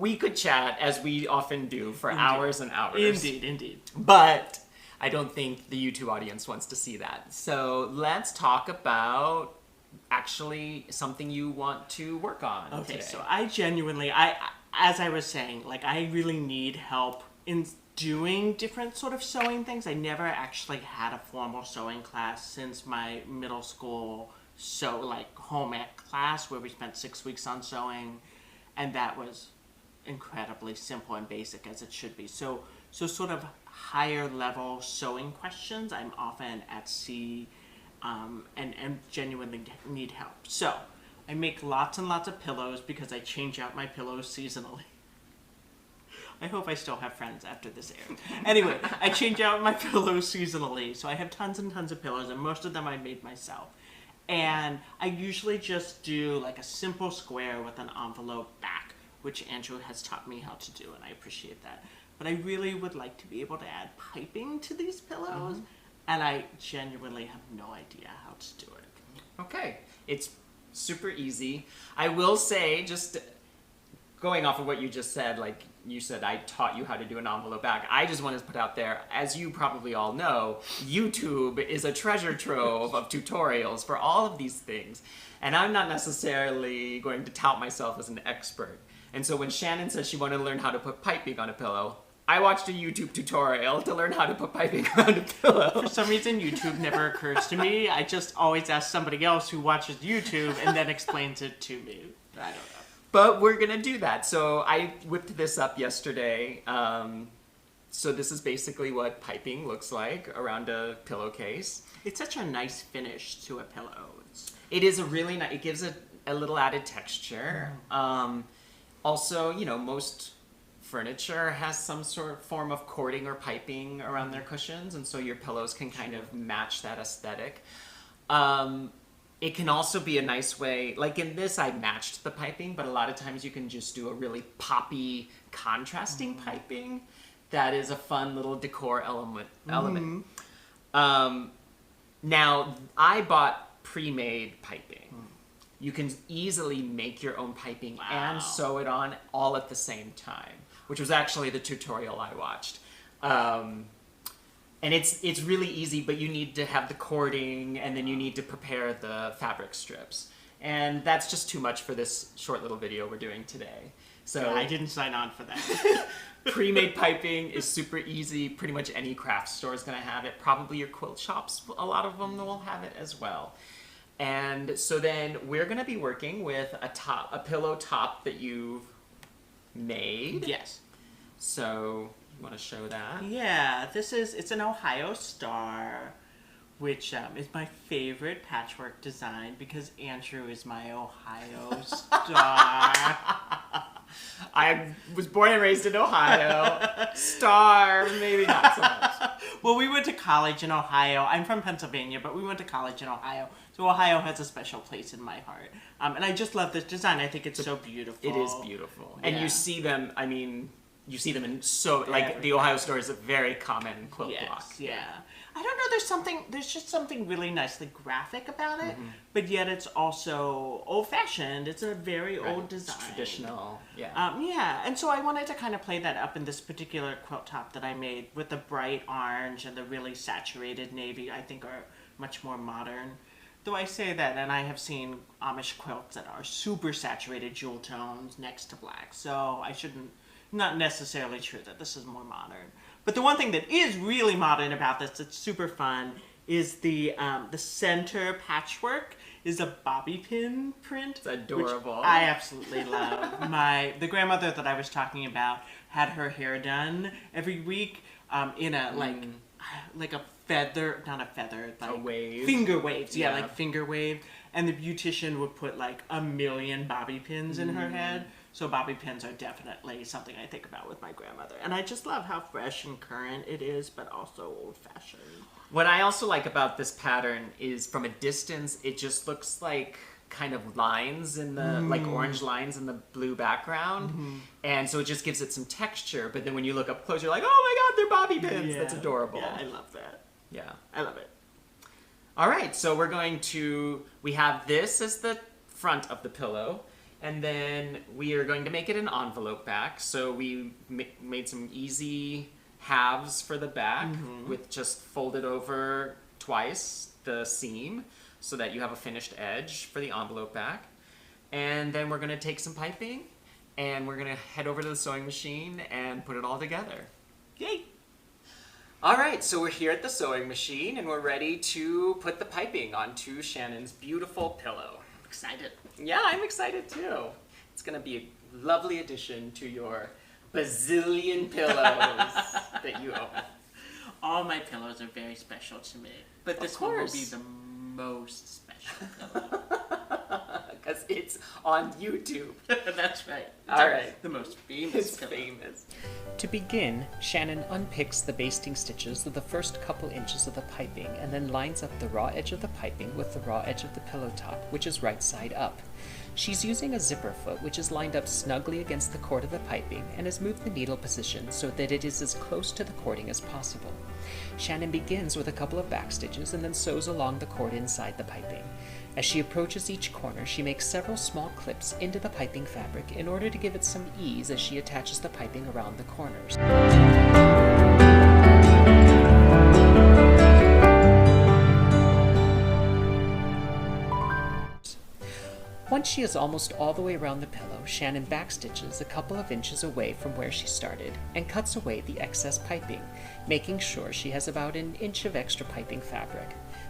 we could chat, as we often do, for hours and hours. Indeed. But I don't think the YouTube audience wants to see that. So let's talk about actually something you want to work on today. So I genuinely, as I was saying, like, I really need help in doing different sort of sewing things. I never actually had a formal sewing class since my middle school home ec class, where we spent 6 weeks on sewing, and that was incredibly simple and basic, as it should be. So sort of higher level sewing questions, I'm often at sea, and genuinely need help. So I make lots and lots of pillows because I change out my pillows seasonally. I hope I still have friends after this airs. Anyway, I change out my pillows seasonally, so I have tons and tons of pillows, and most of them I made myself. And I usually just do like a simple square with an envelope back, which Andrew has taught me how to do, and I appreciate that. But I really would like to be able to add piping to these pillows, and I genuinely have no idea how to do it. Okay, it's super easy. I will say, just going off of what you just said, like you said, I taught you how to do an envelope back. I just want to put out there, as you probably all know, YouTube is a treasure trove of tutorials for all of these things. And I'm not necessarily going to tout myself as an expert. And so when Shannon says she wanted to learn how to put piping on a pillow, I watched a YouTube tutorial to learn how to put piping on a pillow. For some reason, YouTube never occurs to me. I just always ask somebody else who watches YouTube and then explains it to me. I don't know. But we're going to do that. So I whipped this up yesterday. So this is basically what piping looks like around a pillowcase. It's such a nice finish to a pillow. It is a really nice, it gives it a little added texture. Also, you know, most furniture has some sort of form of cording or piping around their cushions, and so your pillows can kind of match that aesthetic. It can also be a nice way, like in this I matched the piping, but a lot of times you can just do a really poppy contrasting piping that is a fun little decor element. Now, I bought pre-made piping. You can easily make your own piping and sew it on all at the same time, which was actually the tutorial I watched. And it's really easy, but you need to have the cording, and then you need to prepare the fabric strips. And that's just too much for this short little video we're doing today. So I didn't sign on for that. Pre-made piping is super easy. Pretty much any craft store is going to have it. Probably your quilt shops, a lot of them will have it as well. And so then we're going to be working with a pillow top that you've made. Yes. So you want to show that? Yeah, it's an Ohio Star, which is my favorite patchwork design because Andrew is my Ohio Star. I was born and raised in Ohio. Star, maybe not so much. Well, we went to college in Ohio. I'm from Pennsylvania, but we went to college in Ohio. So Ohio has a special place in my heart. And I just love this design. I think it's so beautiful. It is beautiful. And Yeah. you see them, I mean, you see them in like the Ohio Store is a very common quilt block. Yeah. I don't know, there's just something really nicely graphic about it, but yet it's also old-fashioned. It's a very old design. It's traditional, yeah. Yeah, and so I wanted to kind of play that up in this particular quilt top that I made with the bright orange and the really saturated navy, I think are much more modern. Though I say that, and I have seen Amish quilts that are super saturated jewel tones next to black, so not necessarily true that this is more modern. But the one thing that is really modern about this, that's super fun, is the center patchwork is a bobby pin print. It's adorable. Which I absolutely love. The grandmother that I was talking about had her hair done every week in a like a feather, not a feather, like a wave. Finger waves, yeah, like finger wave. And the beautician would put like 1,000,000 bobby pins in her head. So bobby pins are definitely something I think about with my grandmother. And I just love how fresh and current it is, but also old-fashioned. What I also like about this pattern is from a distance, it just looks like kind of lines in the, like orange lines in the blue background. And so it just gives it some texture. But then when you look up close, you're like, oh my God, they're bobby pins. Yeah. That's adorable. Yeah, I love that. Yeah. I love it. All right, so we have this as the front of the pillow. And then we are going to make it an envelope back. So we made some easy halves for the back with just folded over twice the seam so that you have a finished edge for the envelope back. And then we're going to take some piping and we're going to head over to the sewing machine and put it all together. Yay! All right, so we're here at the sewing machine and we're ready to put the piping onto Shannon's beautiful pillow. Excited. Yeah, I'm excited too. It's going to be a lovely addition to your bazillion pillows that you own. All my pillows are very special to me, but this one will be the most special pillow. Because it's on YouTube. That's right. All right. The most famous pillow. Famous. To begin, Shannon unpicks the basting stitches of the first couple inches of the piping and then lines up the raw edge of the piping with the raw edge of the pillow top, which is right side up. She's using a zipper foot which is lined up snugly against the cord of the piping and has moved the needle position so that it is as close to the cording as possible. Shannon begins with a couple of back stitches and then sews along the cord inside the piping. As she approaches each corner, she makes several small clips into the piping fabric in order to give it some ease as she attaches the piping around the corners. Once she is almost all the way around the pillow, Shannon backstitches a couple of inches away from where she started and cuts away the excess piping, making sure she has about an inch of extra piping fabric.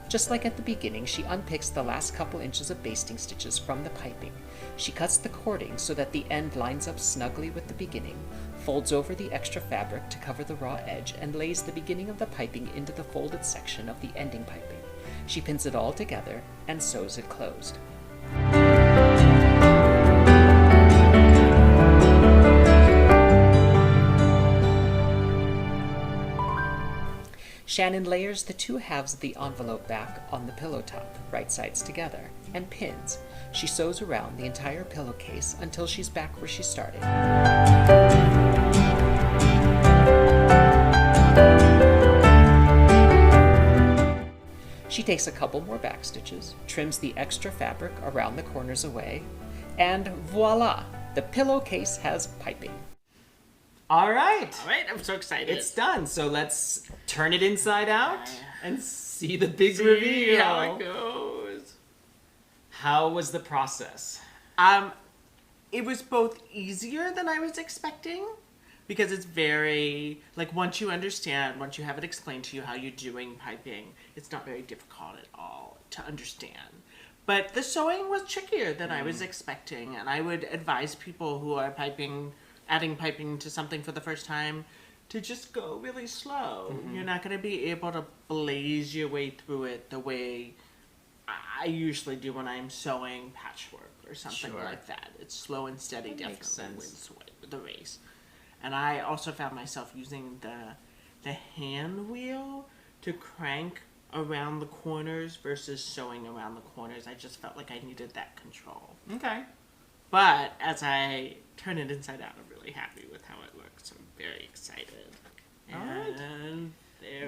Just like at the beginning, she unpicks the last couple inches of basting stitches from the piping. She cuts the cording so that the end lines up snugly with the beginning, folds over the extra fabric to cover the raw edge, and lays the beginning of the piping into the folded section of the ending piping. She pins it all together and sews it closed. Shannon layers the two halves of the envelope back on the pillow top, right sides together, and pins. She sews around the entire pillowcase until she's back where she started. She takes a couple more back stitches, trims the extra fabric around the corners away, and voila! The pillowcase has piping. All right. All right, I'm so excited. It's done. So let's turn it inside out and see the big reveal. How it goes. How was the process? It was both easier than I was expecting because it's very, like, once you understand, once you have it explained to you how you're doing piping, it's not very difficult at all to understand. But the sewing was trickier than I was expecting, and I would advise people who are adding piping to something for the first time to just go really slow. You're not going to be able to blaze your way through it the way I usually do when I'm sewing patchwork or something Sure. like that. It's slow and steady, That makes definitely sense. with the race. And I also found myself using the hand wheel to crank around the corners versus sewing around the corners. I just felt like I needed that control. Okay. But as I turn it inside out, I'm really happy with how it looks. I'm very excited. All right. And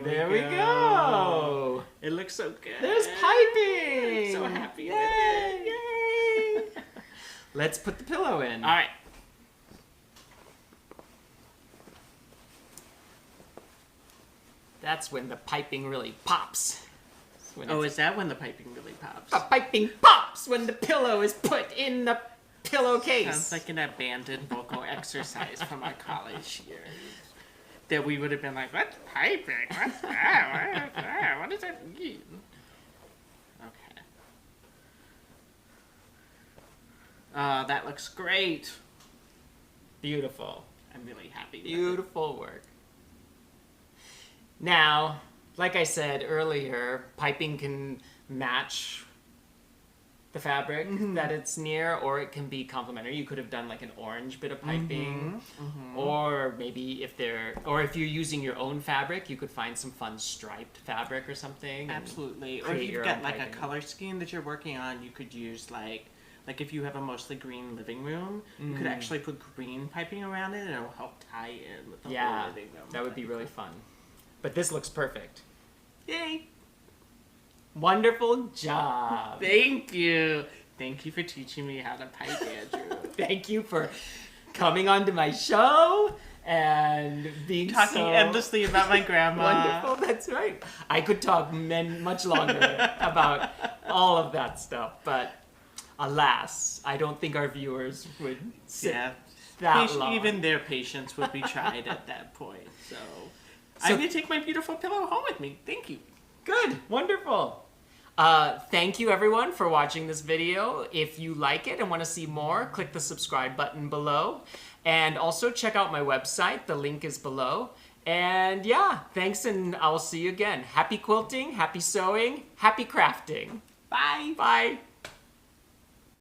There we go. It looks so good. There's piping. I'm so happy Yay. with it. Yay! Let's put the pillow in. All right. That's when the piping really pops. That's when Oh, it's- is that when the piping really pops? the piping pops when the pillow is put in the pillowcase. Sounds like an abandoned vocal exercise from our college years. That we would have been like, what's piping? What's that? What does that mean? Okay. That looks great. Beautiful. I'm really happy with it. Beautiful work. Now, like I said earlier, piping can match the fabric that it's near, or it can be complementary. You could have done like an orange bit of piping, or maybe if you're using your own fabric, you could find some fun striped fabric or something. and Absolutely. Or create if your you've got own like a piping. color scheme that you're working on, you could use like if you have a mostly green living room, you could actually put green piping around it and it'll help tie in with the Yeah, whole living room. that would be really fun. But this looks perfect. Yay! Wonderful job. Thank you. Thank you for teaching me how to pipe, Andrew. Thank you for coming onto my show and being Talking so endlessly about my grandma. wonderful. That's right. I could talk much longer about all of that stuff, but alas, I don't think our viewers would sit Yeah. that long. Even their patience would be tried at that point. So I'm going to take my beautiful pillow home with me. Thank you. Good. Wonderful. Thank you everyone for watching this video. If you like it and want to see more, click the subscribe button below. And also check out my website. The link is below. And yeah, thanks and I'll see you again. Happy quilting, happy sewing, happy crafting. Bye. Bye.